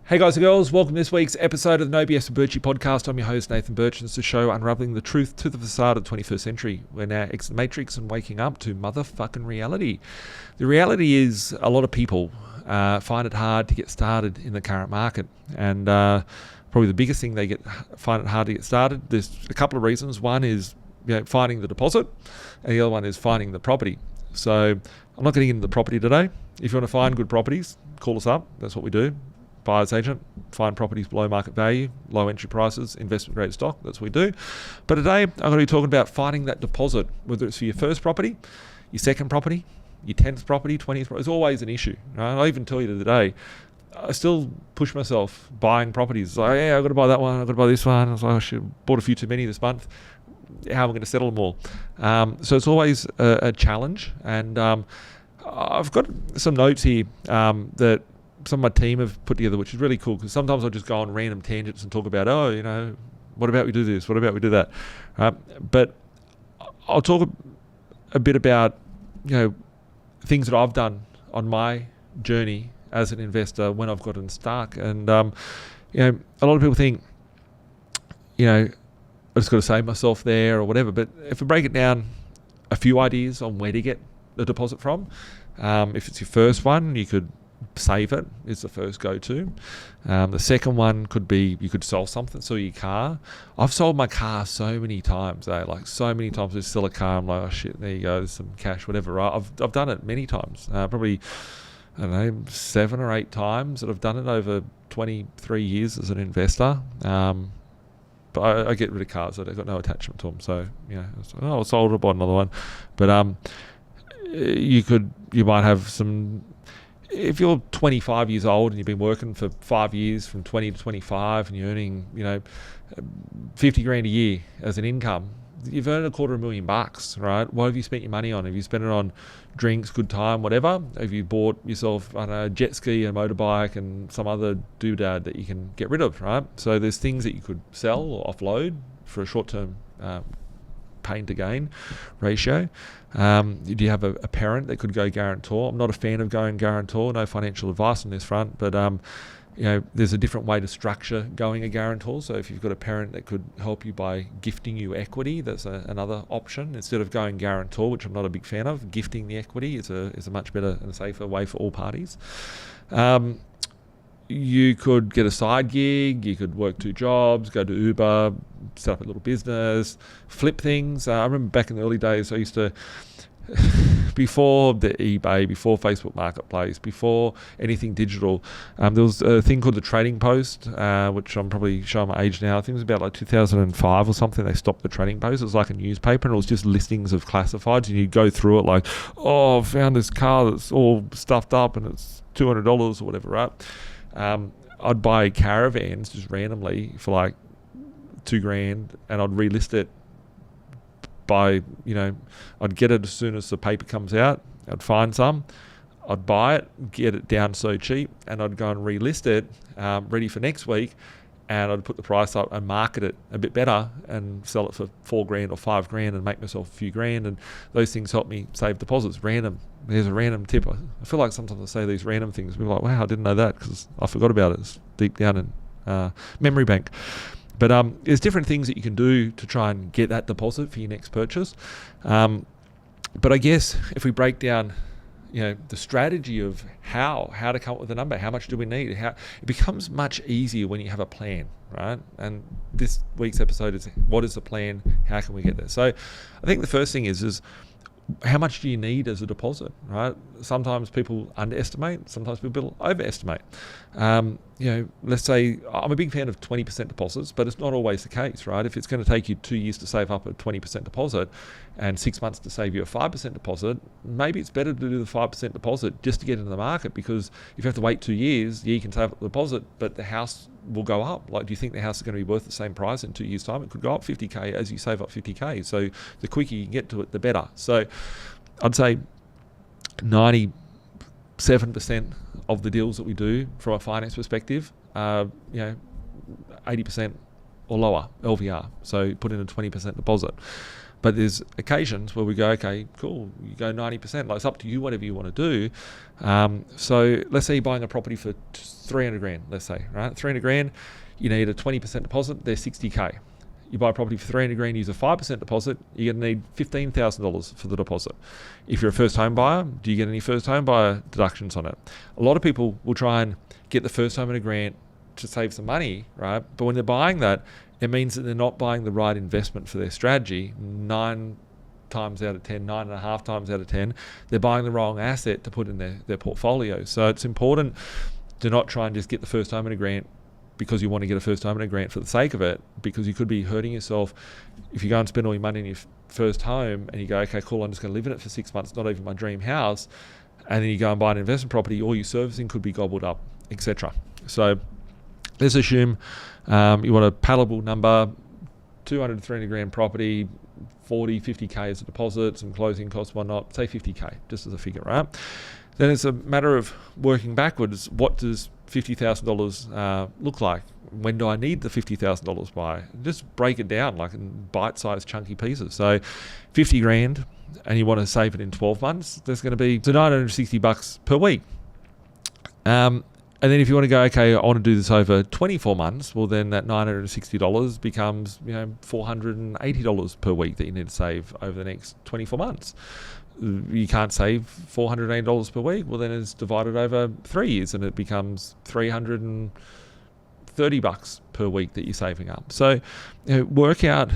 Hey guys and girls, welcome to this week's episode of the B.Invested Birchy podcast. I'm your host Nathan Birch, and it's the show unraveling the truth to the facade of the 21st century. We're now exiting the matrix and waking up to motherfucking reality. The reality is a lot of people find it hard to get started in the current market, and probably the biggest thing they find it hard to get started. There's a couple of reasons. One is finding the deposit, and the other one is finding the property. So I'm not getting into the property today. If you want to find good properties, call us up. That's what we do. Buyer's agent, find properties below market value, low entry prices, investment grade stock. That's what we do. But today, I'm going to be talking about finding that deposit, whether it's for your first property, your second property, your 10th property, 20th property. It's always an issue. Right? I even tell you today, I still push myself buying properties. Like, yeah, I've got to buy that one, I've got to buy this one. I was like, I should have bought a few too many this month. How am I going to settle them all? So it's always a challenge. And I've got some notes here that some of my team have put together, which is really cool, because sometimes I'll just go on random tangents and talk about, what about we do this? What about we do that? But I'll talk a bit about, things that I've done on my journey as an investor when I've gotten stuck. And, a lot of people think, I just got to save myself there or whatever. But if I break it down, a few ideas on where to get the deposit from. If it's your first one, you could save it is the first go-to. The second one could be you could sell something, sell your car. I've sold my car so many times, so many times I sell a car, I'm like, oh shit, there you go, there's some cash, whatever, right? I've done it many times, probably, 7 or 8 times that I've done it over 23 years as an investor. But I get rid of cars, I've got no attachment to them, so, I sold it, bought another one. But you might have some. If you're 25 years old and you've been working for 5 years, from 20 to 25, and you're earning, 50 grand a year as an income, you've earned $250,000, right? What have you spent your money on? Have you spent it on drinks, good time, whatever? Have you bought yourself, a jet ski, a motorbike, and some other doodad that you can get rid of, right? So there's things that you could sell or offload for a short-term pain to gain ratio. Do you have a parent that could go guarantor? I'm not a fan of going guarantor, no financial advice on this front, but there's a different way to structure going a guarantor. So if you've got a parent that could help you by gifting you equity, that's another option. Instead of going guarantor, which I'm not a big fan of, gifting the equity is a much better and safer way for all parties. You could get a side gig, you could work 2 jobs, go to Uber, set up a little business, flip things. I remember back in the early days, I used to, before the eBay, before Facebook Marketplace, before anything digital, there was a thing called the Trading Post, which I'm probably showing my age now. I think it was about 2005 or something. They stopped the Trading Post. It was like a newspaper, and it was just listings of classifieds, and you'd go through it like, I found this car that's all stuffed up and it's $200 or whatever, right? I'd buy caravans just randomly for like $2,000, and I'd relist it by, I'd get it as soon as the paper comes out. I'd find some, I'd buy it, get it down so cheap, and I'd go and relist it, ready for next week, and I'd put the price up and market it a bit better and sell it for $4,000 or $5,000 and make myself a few grand. And those things help me save deposits. There's a random tip. I feel like sometimes I say these random things. People are like, wow, I didn't know that, because I forgot about it. It's deep down in memory bank. But there's different things that you can do to try and get that deposit for your next purchase. But I guess if we break down the strategy of how to come up with a number, how much do we need? It becomes much easier when you have a plan, right? And this week's episode is, what is the plan? How can we get there? So I think the first thing is how much do you need as a deposit, right? Sometimes people underestimate, sometimes people overestimate. Let's say I'm a big fan of 20% deposits, but it's not always the case, right? If it's going to take you 2 years to save up a 20% deposit and 6 months to save you a 5% deposit, maybe it's better to do the 5% deposit just to get into the market, because if you have to wait 2 years, you can save up the deposit, but the house will go up. Like, do you think the house is going to be worth the same price in 2 years' time? It could go up 50K as you save up 50K. So the quicker you can get to it, the better. So I'd say 97% of the deals that we do from a finance perspective are, 80% or lower LVR. So put in a 20% deposit. But there's occasions where we go, okay, cool, you go 90%. Like, it's up to you, whatever you want to do. So let's say you're buying a property for 300 grand, let's say, right? 300 grand, you need a 20% deposit, they're 60K. You buy a property for 300 grand, use a 5% deposit, you're going to need $15,000 for the deposit. If you're a first home buyer, do you get any first home buyer deductions on it? A lot of people will try and get the first home in a grant to save some money, right? But when they're buying that, it means that they're not buying the right investment for their strategy. 9 times out of 10, 9.5 times out of 10, they're buying the wrong asset to put in their portfolio. So it's important to not try and just get the first home in a grant because you want to get a first home in a grant for the sake of it, because you could be hurting yourself if you go and spend all your money in your first home and you go, okay, cool, I'm just going to live in it for 6 months, not even my dream house, and then you go and buy an investment property, all your servicing could be gobbled up, etc. So let's assume you want a palatable number, 200 to 300 grand property, 40, 50K as a deposit, some closing costs, whatnot, say 50K, just as a figure, right? Then it's a matter of working backwards. What does $50,000 look like? When do I need the $50,000 by? Just break it down like in bite-sized chunky pieces. So 50 grand and you want to save it in 12 months, there's going to be $960 per week. And then if you want to go, okay, I want to do this over 24 months, well, then that $960 becomes, $480 per week that you need to save over the next 24 months. You can't save $480 per week, well, then it's divided over 3 years and it becomes $330 per week that you're saving up. So, work out,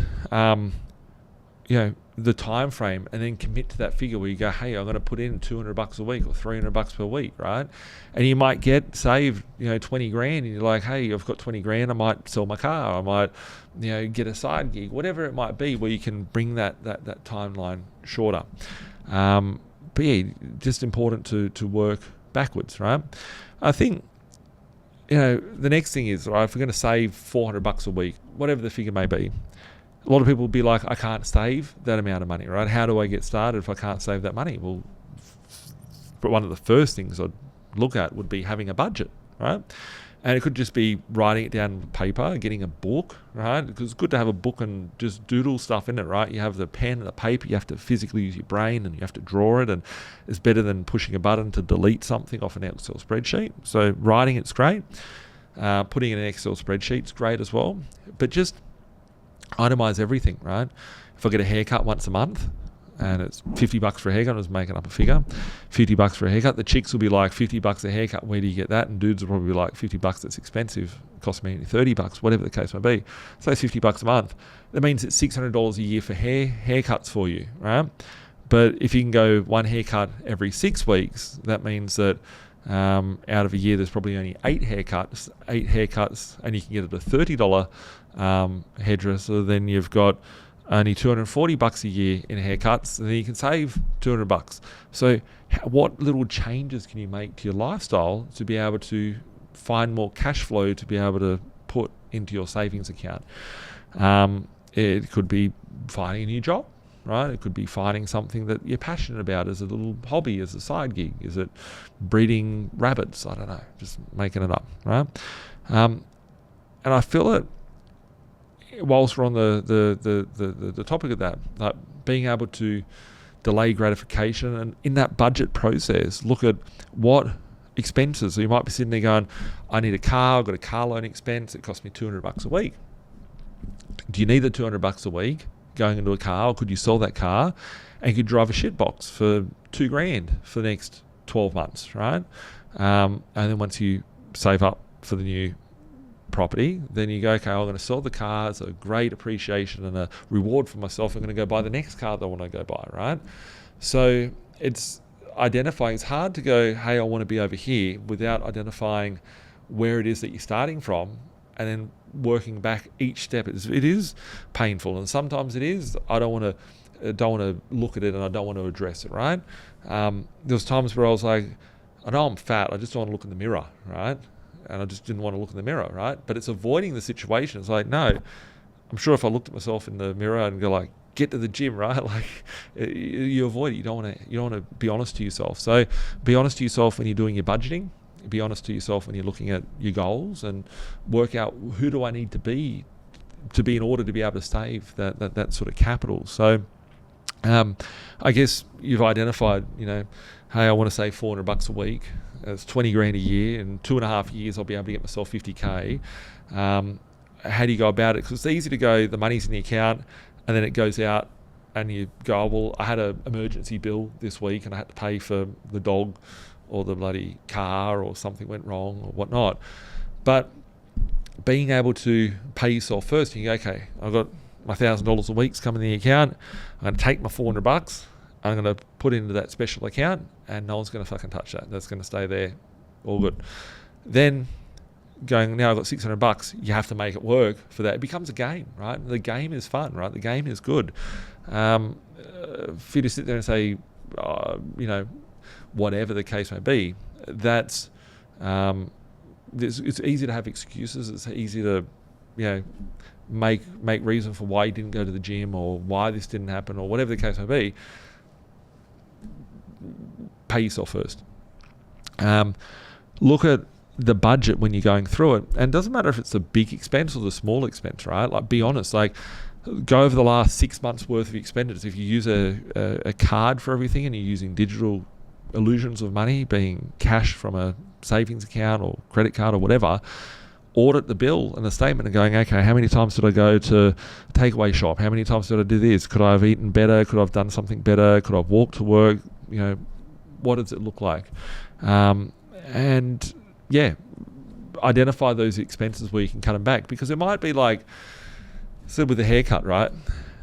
the time frame and then commit to that figure where you go, hey, I'm going to put in $200 a week or $300 per week, right? And you might save 20 grand and you're like, hey, I've got 20 grand, I might sell my car, I might get a side gig, whatever it might be, where you can bring that timeline shorter. But yeah, just important to work backwards, right? I think the next thing is, right, if we're going to save $400 a week, whatever the figure may be, a lot of people will be like, I can't save that amount of money, right? How do I get started if I can't save that money? Well, but one of the first things I'd look at would be having a budget, right? And it could just be writing it down on paper, getting a book, right? Because it's good to have a book and just doodle stuff in it, right? You have the pen and the paper, you have to physically use your brain and you have to draw it, and it's better than pushing a button to delete something off an Excel spreadsheet. So writing it's great. Putting in an Excel spreadsheet's great as well. But just itemize everything, right? If I get a haircut once a month and it's $50 for a haircut, I was making up a figure, $50 for a haircut, the chicks will be like, $50 a haircut, where do you get that? And dudes will probably be like, $50, that's expensive, it costs me $30, whatever the case may be. So it's $50 a month. That means it's $600 a year for haircuts for you, right? But if you can go one haircut every 6 weeks, that means that out of a year there's probably only 8 haircuts, and you can get it a $30 hairdresser, then you've got only $240 a year in haircuts, and then you can save $200. So what little changes can you make to your lifestyle to be able to find more cash flow to be able to put into your savings account? It could be finding a new job, right? It could be finding something that you're passionate about as a little hobby, as a side gig. Is it breeding rabbits? I don't know, just making it up, right? And I feel it, whilst we're on the topic of that, like being able to delay gratification, and in that budget process, look at what expenses. So you might be sitting there going, I need a car, I've got a car loan expense, it costs me $200 a week. Do you need the $200 a week going into a car, or could you sell that car and you could drive a shitbox for $2,000 for the next 12 months, right? And then once you save up for the new property, then you go, okay, I'm going to sell the car, it's a great appreciation and a reward for myself, I'm going to go buy the next car that I want to go buy, right? So it's identifying, it's hard to go, hey, I want to be over here, without identifying where it is that you're starting from, and then working back each step. It is painful, and sometimes it is, I don't want to look at it and I don't want to address it, right? There was times where I was like, I know I'm fat, I just don't want to look in the mirror, right? And I just didn't want to look in the mirror, right? But it's avoiding the situation. It's like, no, I'm sure if I looked at myself in the mirror and go like, get to the gym, right? Like, you avoid it. You don't want to be honest to yourself. So be honest to yourself when you're doing your budgeting. Be honest to yourself when you're looking at your goals, and work out, who do I need to be in order to be able to save that sort of capital. So I guess you've identified, hey, I want to save $400 a week. It's 20 grand a year. In 2.5 years, I'll be able to get myself 50K. How do you go about it? Because it's easy to go, the money's in the account, and then it goes out, and you go, well, I had an emergency bill this week, and I had to pay for the dog or the bloody car, or something went wrong or whatnot. But being able to pay yourself first, you go, okay, I've got my $1,000 a week's coming in the account. I'm going to take my $400. I'm going to put it into that special account, and no one's going to fucking touch that. That's going to stay there, all good. Then going, now I've got $600. You have to make it work for that. It becomes a game, right? The game is fun, right? The game is good. For you to sit there and say, whatever the case may be, that's it's easy to have excuses. It's easy to, make reason for why you didn't go to the gym, or why this didn't happen, or whatever the case may be. Pay yourself first. Look at the budget when you're going through it, and it doesn't matter if it's a big expense or the small expense, right? Like, be honest, like, go over the last 6 months worth of expenditures. If you use a card for everything, and you're using digital illusions of money, being cash from a savings account or credit card or whatever, audit the bill and the statement and going, okay, how many times did I go to takeaway shop? How many times did I do this? Could I have eaten better? Could I have done something better? Could I have walked to work? What does it look like? And yeah, identify those expenses where you can cut them back, because it might be like, so with the haircut, right?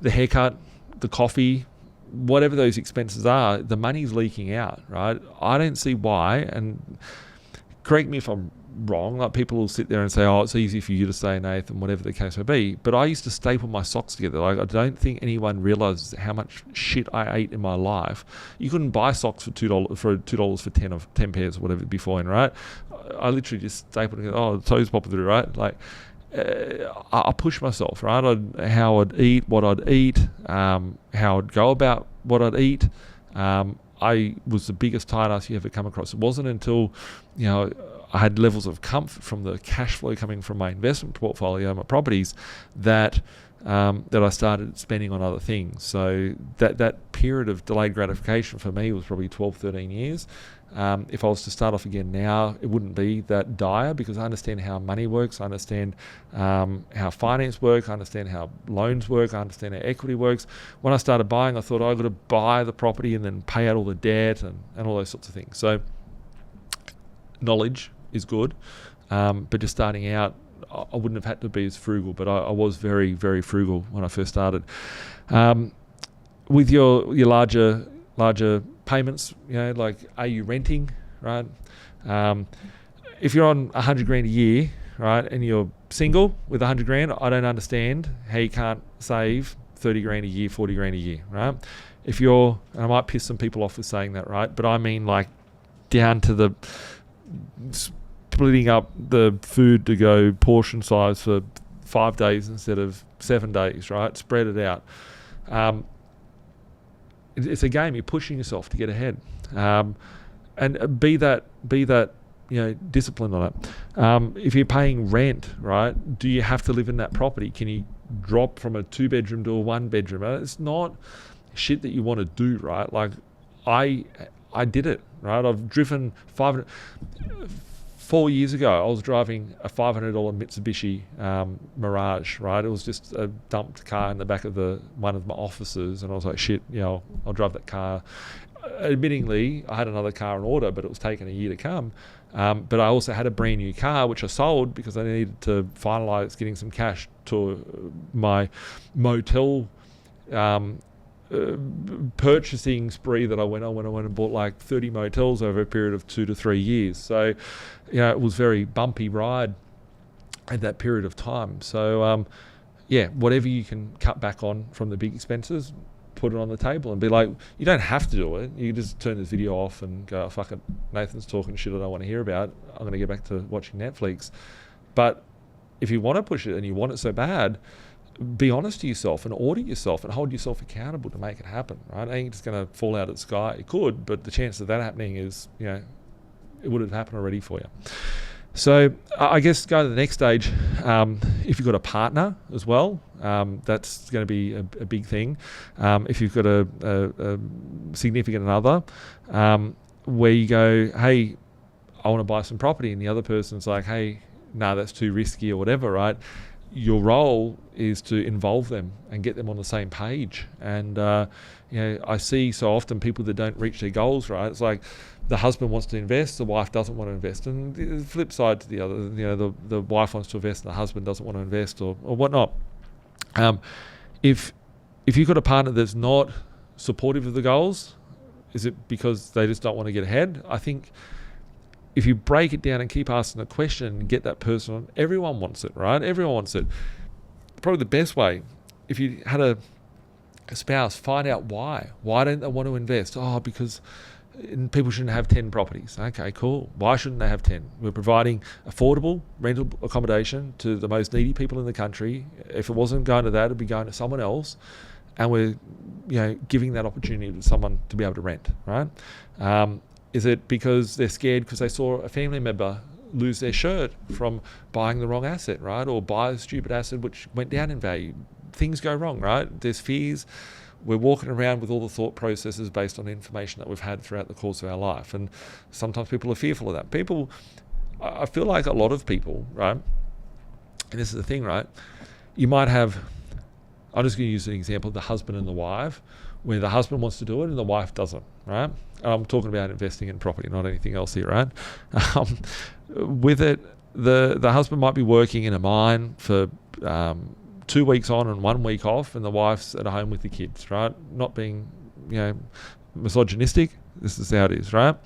The haircut, the coffee, whatever those expenses are, the money's leaking out, right? I don't see why, and correct me if I'm wrong, like, people will sit there and say, oh, it's easy for you to say, Nathan, whatever the case may be, but I used to staple my socks together. Like, I don't think anyone realizes how much shit I ate in my life. You couldn't buy socks for $2 for 10 pairs or whatever beforehand, right? I literally just stapled together. Oh, the toes popping through, right? Like, I push myself, right? How I'd eat, what I'd eat, how I'd go about what I'd eat. I was the biggest tight ass you ever come across. It wasn't until, I had levels of comfort from the cash flow coming from my investment portfolio, my properties, that I started spending on other things. So that period of delayed gratification for me was probably 12, 13 years. If I was to start off again now, it wouldn't be that dire, because I understand how money works. I understand how finance works. I understand how loans work. I understand how equity works. When I started buying, I thought, I've got to buy the property and then pay out all the debt and all those sorts of things. So knowledge is good, but just starting out, I wouldn't have had to be as frugal, but I was very, very frugal when I first started. With your larger payments, like, are you renting, right? If you're on 100 grand a year, right, and you're single with 100 grand, I don't understand how you can't save 30 grand a year, 40 grand a year, right? If you're, and I might piss some people off with saying that, right, but I mean, like, down to the splitting up the food to go portion size for 5 days instead of 7 days, right? Spread it out. It's a game. You're pushing yourself to get ahead, and be that disciplined on it. If you're paying rent, right, do you have to live in that property? Can you drop from a 2-bedroom to a 1-bedroom? It's not shit that you want to do, right? Like, I did it, right? I've driven 4 years ago, I was driving a $500 Mitsubishi Mirage, right? It was just a dumped car in the back of one of my offices, and I was like, shit, I'll drive that car. Admittingly, I had another car in order, but it was taking a year to come. But I also had a brand new car, which I sold because I needed to finalise getting some cash to my motel purchasing spree that I went on when I went and bought like 30 motels over a period of 2 to 3 years. So, it was very bumpy ride at that period of time. So, whatever you can cut back on from the big expenses, put it on the table and be like, you don't have to do it. You just turn this video off and go, oh, fuck it, Nathan's talking shit I don't want to hear about. I'm going to get back to watching Netflix. But if you want to push it and you want it so bad, be honest to yourself and audit yourself and hold yourself accountable to make it happen, right? It ain't just going to fall out of the sky. It could, but the chance of that happening is, it would have happened already for you. So I guess go to the next stage. If you've got a partner as well, that's going to be a big thing. If you've got a significant other, where you go, hey, I want to buy some property, and the other person's like, hey, no, that's too risky or whatever, right? Your role is to involve them and get them on the same page. And I see so often people that don't reach their goals, right? It's like the husband wants to invest, the wife doesn't want to invest, and the flip side to the other, the wife wants to invest and the husband doesn't want to invest or whatnot. If you've got a partner that's not supportive of the goals, is it because they just don't want to get ahead? I think if you break it down and keep asking the question and get that person on, everyone wants it, right? Everyone wants it. Probably the best way, if you had a spouse, find out why. Why don't they want to invest? Oh, because people shouldn't have 10 properties. Okay, cool. Why shouldn't they have 10? We're providing affordable rental accommodation to the most needy people in the country. If it wasn't going to that, it'd be going to someone else. And we're giving that opportunity to someone to be able to rent, right? Is it because they're scared because they saw a family member lose their shirt from buying the wrong asset, right? Or buy a stupid asset which went down in value? Things go wrong, right? There's fears. We're walking around with all the thought processes based on information that we've had throughout the course of our life. And sometimes people are fearful of that. I feel like a lot of people, right? And this is the thing, right? You might have, I'm just going to use an example, the husband and the wife, where the husband wants to do it and the wife doesn't, right? I'm talking about investing in property, not anything else here, right? With it, the husband might be working in a mine for 2 weeks on and 1 week off, and the wife's at home with the kids, right? Not being, misogynistic. This is how it is, right?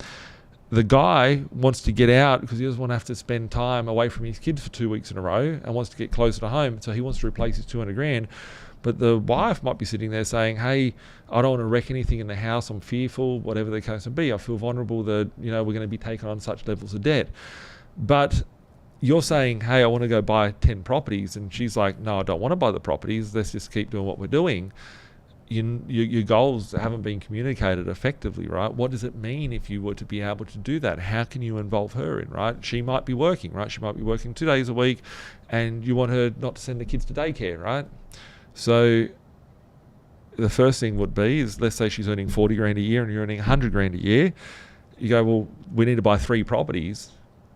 The guy wants to get out because he doesn't want to have to spend time away from his kids for 2 weeks in a row and wants to get closer to home. So he wants to replace his 200 grand. But the wife might be sitting there saying, hey, I don't want to wreck anything in the house. I'm fearful, whatever the case may be. I feel vulnerable that, we're going to be taken on such levels of debt. But you're saying, hey, I want to go buy 10 properties. And she's like, no, I don't want to buy the properties. Let's just keep doing what we're doing. Your goals haven't been communicated effectively, right? What does it mean if you were to be able to do that? How can you involve her in, right? She might be working, right? She might be working 2 days a week and you want her not to send the kids to daycare, right? So the first thing would be is, let's say she's earning 40 grand a year and you're earning 100 grand a year. You go, well, we need to buy 3 properties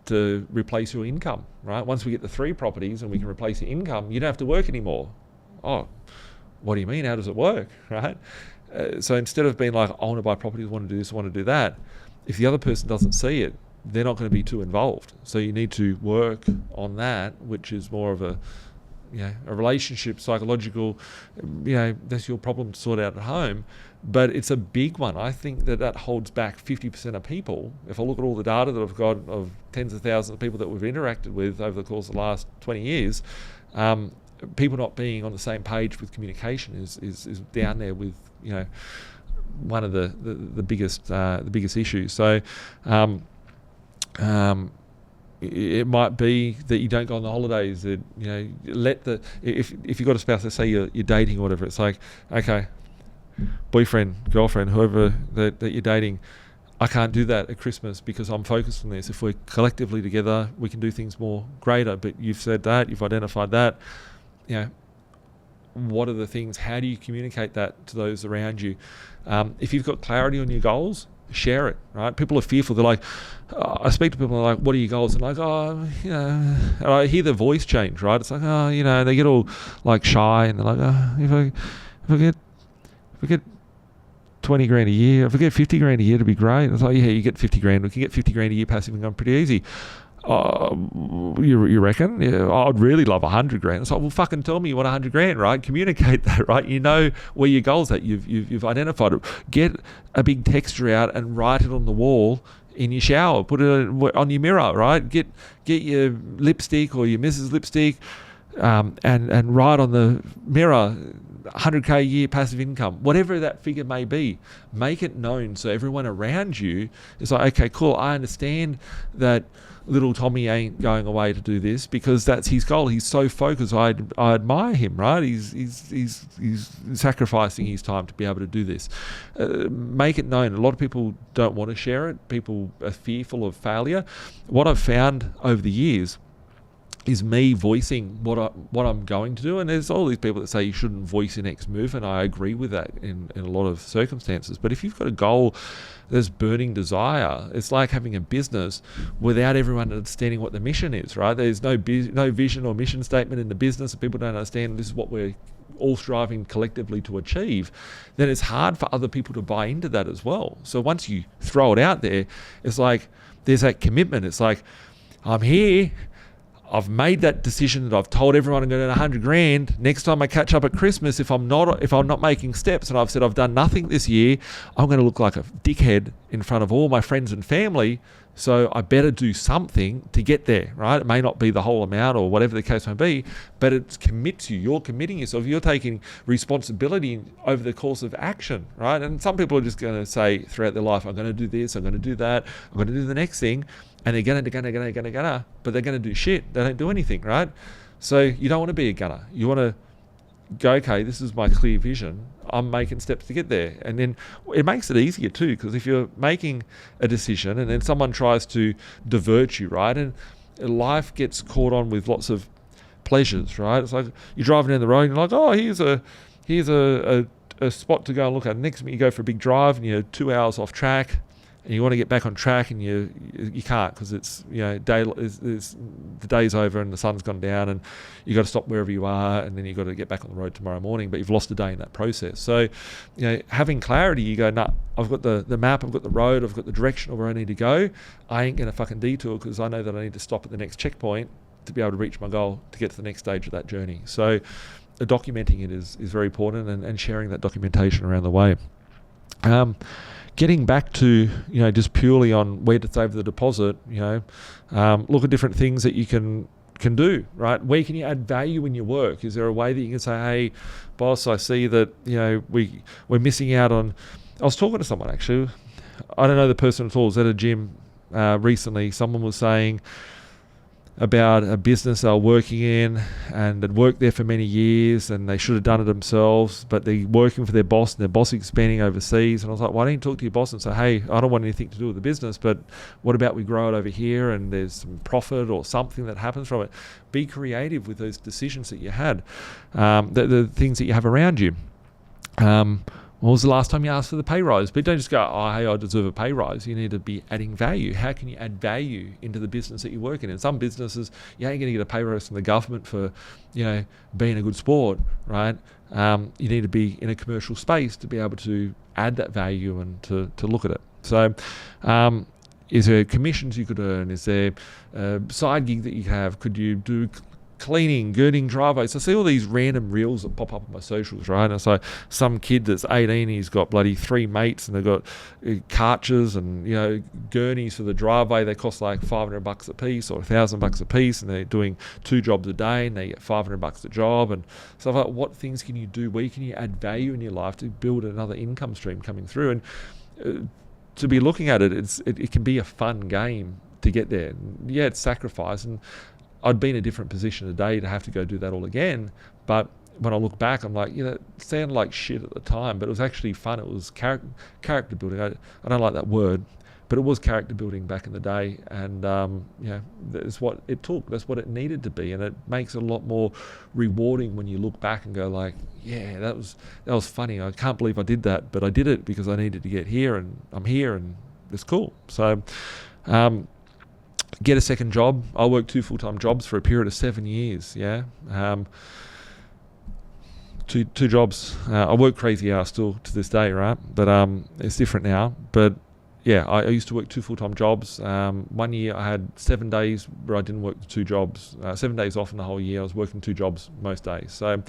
to replace your income, right? Once we get the 3 properties and we can replace your income, you don't have to work anymore. Oh, what do you mean? How does it work, right? So instead of being like, I want to buy properties, I want to do this, I want to do that, if the other person doesn't see it, they're not going to be too involved. So you need to work on that, which is more of a relationship, psychological, that's your problem to sort out at home. But it's a big one. I think that holds back 50% of people. If I look at all the data that I've got of tens of thousands of people that we've interacted with over the course of the last 20 years, people not being on the same page with communication is down there with, one of the biggest issues. So, it might be that you don't go on the holidays. That if you've got a spouse, let's say you're dating or whatever, it's like, okay, boyfriend, girlfriend, whoever that you're dating, I can't do that at Christmas because I'm focused on this. If we're collectively together, we can do things more greater. But you've said that, you've identified that. What are the things? How do you communicate that to those around you? If you've got clarity on your goals, share it, right? People are fearful. They're like, I speak to people and they're like, what are your goals? And like, and I hear their voice change, right? It's like, they get all like shy and they're like, if I get 20 grand a year, if I get 50 grand a year, it'd be great. It's like, yeah, you get 50 grand. We can get 50 grand a year passive income pretty easy. You reckon? Yeah, I'd really love 100 grand. It's like, well, fucking tell me you want 100 grand, right? Communicate that, right? You know where your goals are. You've identified it. Get a big texture out and write it on the wall in your shower. Put it on your mirror, right? Get your lipstick or your Mrs. Lipstick, and write on the mirror, 100K a year passive income, whatever that figure may be, make it known so everyone around you is like, okay, cool, I understand that little Tommy ain't going away to do this because that's his goal. He's so focused. I admire him, right? He's sacrificing his time to be able to do this. Make it known. A lot of people don't want to share it. People are fearful of failure. What I've found over the years is me voicing what I'm going to do. And there's all these people that say you shouldn't voice your next move, and I agree with that in a lot of circumstances. But if you've got a goal, there's burning desire. It's like having a business without everyone understanding what the mission is, right? There's no vision or mission statement in the business, and people don't understand this is what we're all striving collectively to achieve. Then it's hard for other people to buy into that as well. So once you throw it out there, it's like there's that commitment. It's like, I'm here, I've made that decision that I've told everyone I'm going to earn 100 grand. Next time I catch up at Christmas, if I'm not making steps and I've said I've done nothing this year, I'm going to look like a dickhead in front of all my friends and family. So I better do something to get there, right? It may not be the whole amount or whatever the case may be, but it commits you. You're committing yourself. You're taking responsibility over the course of action, right? And some people are just going to say throughout their life, I'm going to do this, I'm going to do that, I'm going to do the next thing. And they're gonna, but they're gonna do shit. They don't do anything, right? So you don't want to be a gunner. You want to go, okay, this is my clear vision. I'm making steps to get there. And then it makes it easier too, because if you're making a decision and then someone tries to divert you, right? And life gets caught on with lots of pleasures, right? It's like you're driving down the road and you're like, oh, here's a spot to go and look at. Next minute you go for a big drive and you're 2 hours off track. And you want to get back on track, and you can't because it's the day's over and the sun's gone down, and you got to stop wherever you are, and then you got to get back on the road tomorrow morning. But you've lost a day in that process. So, having clarity, you go, nah, I've got the map, I've got the road, I've got the direction of where I need to go. I ain't gonna fucking detour because I know that I need to stop at the next checkpoint to be able to reach my goal to get to the next stage of that journey. So, documenting it is very important, and sharing that documentation around the way. Getting back to, just purely on where to save the deposit, look at different things that you can do, right? Where can you add value in your work? Is there a way that you can say, hey, boss, I see that, we're missing out on... I was talking to someone, actually. I don't know the person at all. I was at a gym recently. Someone was saying about a business they were working in and had worked there for many years, and they should have done it themselves, but they're working for their boss and their boss is expanding overseas. And I was like, why don't you talk to your boss and say, hey, I don't want anything to do with the business, but what about we grow it over here and there's some profit or something that happens from it? Be creative with those decisions that you had, the things that you have around you. When was the last time you asked for the pay rise? But don't just go, oh, hey, I deserve a pay rise. You need to be adding value. How can you add value into the business that you work in? In some businesses, you ain't going to get a pay rise from the government for, being a good sport, right? You need to be in a commercial space to be able to add that value and to look at it. So, is there commissions you could earn? Is there a side gig that you have? Could you do cleaning, girding driveways? I see all these random reels that pop up on my socials, right? And so some kid that's 18, he's got bloody 3 mates, and they've got cartches and gurneys for the driveway. They cost like $500 a piece or $1,000 a piece, and they're doing 2 jobs a day, and they get $500 a job. And so like, what things can you do? Where can you add value in your life to build another income stream coming through? And to be looking at it, it can be a fun game to get there. Yeah, it's sacrifice, and I'd be in a different position today to have to go do that all again. But when I look back, I'm like, it sounded like shit at the time, but it was actually fun. It was character building. I don't like that word, but it was character building back in the day. And, that's what it took. That's what it needed to be. And it makes it a lot more rewarding when you look back and go like, yeah, that was funny. I can't believe I did that, but I did it because I needed to get here, and I'm here, and it's cool. So, get a second job. I worked 2 full-time jobs for a period of 7 years. Yeah, two jobs. I work crazy hours still to this day, right? But it's different now. But yeah, I used to work 2 full-time jobs. 1 year I had 7 days where I didn't work the 2 jobs. 7 days off in the whole year. I was working 2 jobs most days. So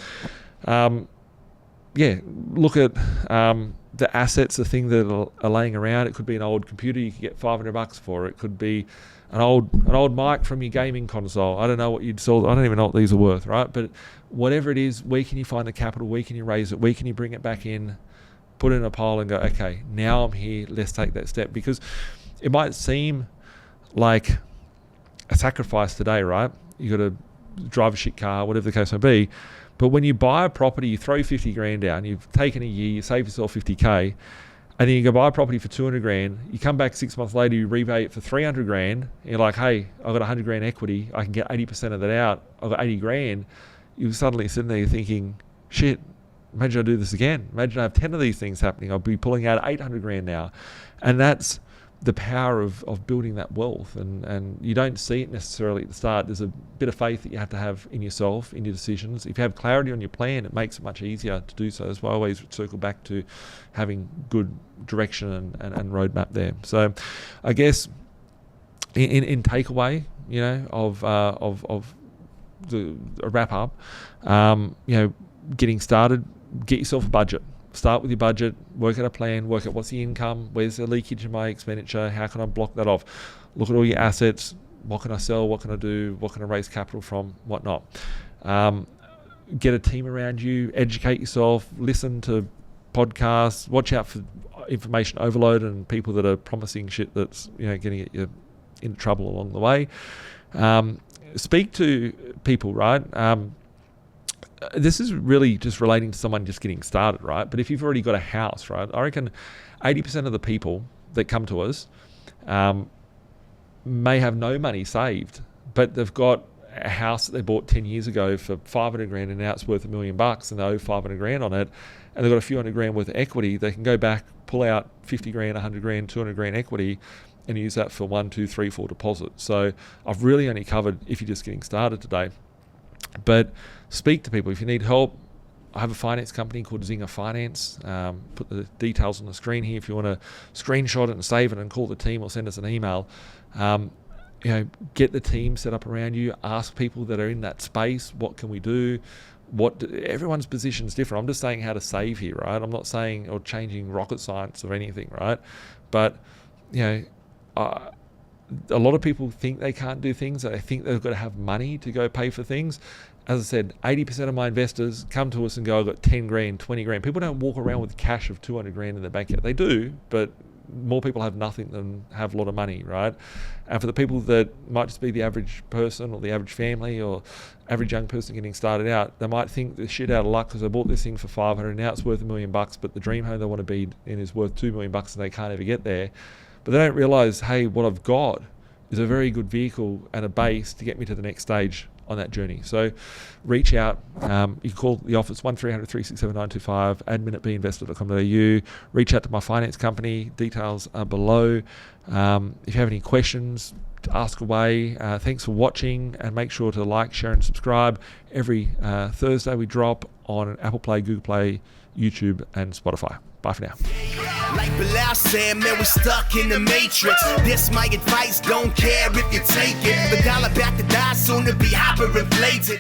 look at the assets, the thing that are laying around. It could be an old computer you could get $500 for. It could be an old mic from your gaming console. I don't know what you'd sell. I don't even know what these are worth, right? But whatever it is, where can you find the capital? Where can you raise it? Where can you bring it back in? Put it in a pile and go, okay, now I'm here. Let's take that step. Because it might seem like a sacrifice today, right? You got to drive a shit car, whatever the case may be. But when you buy a property, you throw 50 grand down, you've taken a year, you save yourself 50K, and then you go buy a property for 200 grand, you come back 6 months later, you rebate it for 300 grand, and you're like, hey, I've got 100 grand equity, I can get 80% of that out, I've got 80 grand. You're suddenly sitting there thinking, shit, imagine I do this again. Imagine I have 10 of these things happening. I'll be pulling out 800 grand now. And that's the power of building that wealth. And you don't see it necessarily at the start. There's a bit of faith that you have to have in yourself, in your decisions. If you have clarity on your plan, it makes it much easier to do so. That's why I always circle back to having good direction and roadmap there. So I guess in takeaway, of a wrap up, getting started, get yourself a budget. Start with your budget, work out a plan, work out what's the income, where's the leakage in my expenditure, how can I block that off? Look at all your assets, what can I sell, what can I do, what can I raise capital from, whatnot. Get a team around you, educate yourself, listen to podcasts, watch out for information overload and people that are promising shit that's getting you into trouble along the way. Speak to people, right? This is really just relating to someone just getting started, right? But if you've already got a house, right, I reckon 80% of the people that come to us may have no money saved, but they've got a house that they bought 10 years ago for 500 grand and now it's worth $1 million and they owe 500 grand on it, and they've got a few hundred grand worth of equity. They can go back, pull out 50 grand, 100 grand, 200 grand equity and use that for 1, 2, 3, 4 deposits. So I've really only covered if you're just getting started today. But speak to people. If you need help, I have a finance company called Zinger Finance. Put the details on the screen here if you want to screenshot it and save it and call the team or send us an email. Get the team set up around you. Ask people that are in that space, what can we do? Everyone's position is different. I'm just saying how to save here, right? I'm not saying or changing rocket science or anything, right? But, a lot of people think they can't do things. They think they've got to have money to go pay for things. As I said, 80% of my investors come to us and go, I've got 10 grand, 20 grand. People don't walk around with cash of 200 grand in their bank account. They do, but more people have nothing than have a lot of money, right? And for the people that might just be the average person or the average family or average young person getting started out, they might think they're shit out of luck because they bought this thing for 500, now it's worth $1 million, but the dream home they want to be in is worth $2 million and they can't ever get there. But they don't realize, hey, what I've got is a very good vehicle and a base to get me to the next stage on that journey. So reach out. You can call the office 1300 367 925, admin@B.Invested.com.au. Reach out to my finance company. Details are below. If you have any questions, ask away. Thanks for watching, and make sure to like, share and subscribe. Every Thursday we drop on Apple Play, Google Play, YouTube and Spotify. Bye for now. Like Bilal said, man, we're stuck in the matrix. This my advice, don't care if you take it. The dollar back to die, soon to be hyperinflated.